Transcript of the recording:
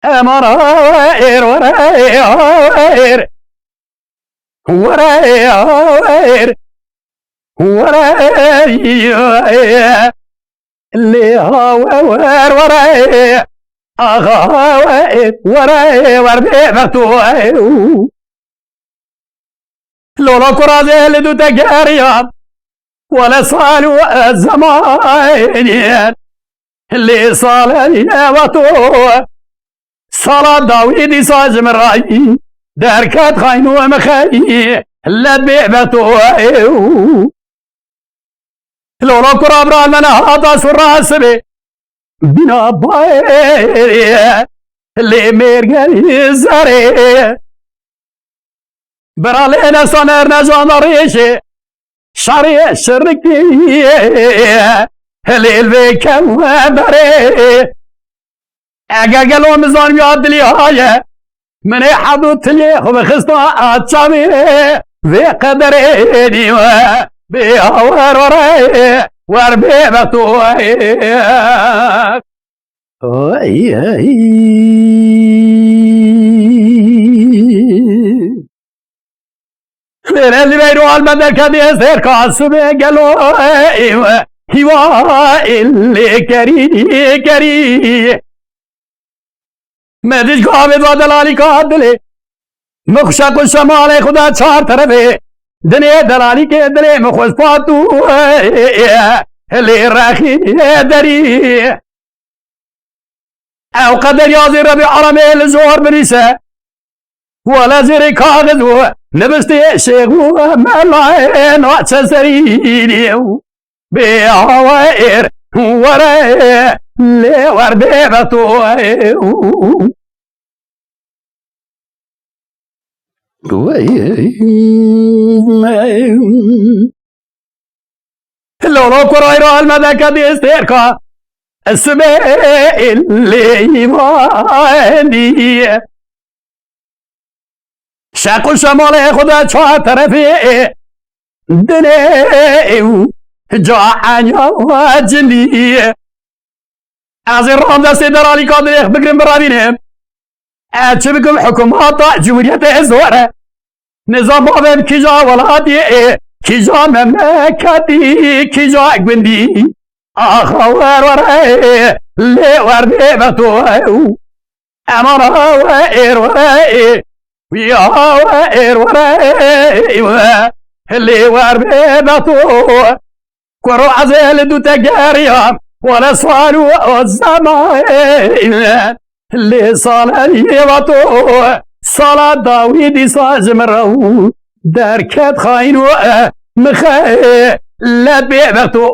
أمر وائر وراير وراير وراير اللي هو وراير أغا وراير بيبتوائر لولا كرازي لدو تجاريا ولا صالوا الزمان اللي صالني وطو صلاة داويدي صاج من رأيي داركات خاين ومخاي لا بيبتو لولا كرابرا من هذا سراس بي بنا بايري اللي ميرغاني زاري برالينا صنر نجان ريشي شاري شركي اللي البيكم بري اگه گلو مزان یاد لی های من حدو تلی خوب خستا آتشامی وی قدر دیوه بی آور ورای ور بی بطوی فرزی بیرو المدر کدی استر کاسو بی گلو هوا اللي كري مدج قابض ودلالي كادلي مخشق الشمال خدا چار طرفه دنيا دلالي کے دلے مخوش پاتو اللي راخي دري او قدر يازي ربي عرمي لزور بريسة ولا زيري كاغذو نبستي شيخو ملاين واتسسريني بيعوائر وراء لي وردي بطوائر لولو كرايرو المدكة بيستيركا السبيل اللي يباني شاقو شمالي خدا چوها طرفي دنيو جاعنيا واجني ازي الرام دستي درالي قادر بقرم برابينهم اتشبكم حكومات جمهورية الزوارة نظام بابم كيجا ولادي كيجا مملكتي كيجا اقبندي اخوار وراي اللي وردي بطوائو امانا وائر وراي ويا وائر وراي اللي وردي بطوائو كرو عزيل دو تجاريا ولا صالوا الزمان اللي صالني وطو صلاة داويدي صاج مرو داركات خاين مخي لا بيبتو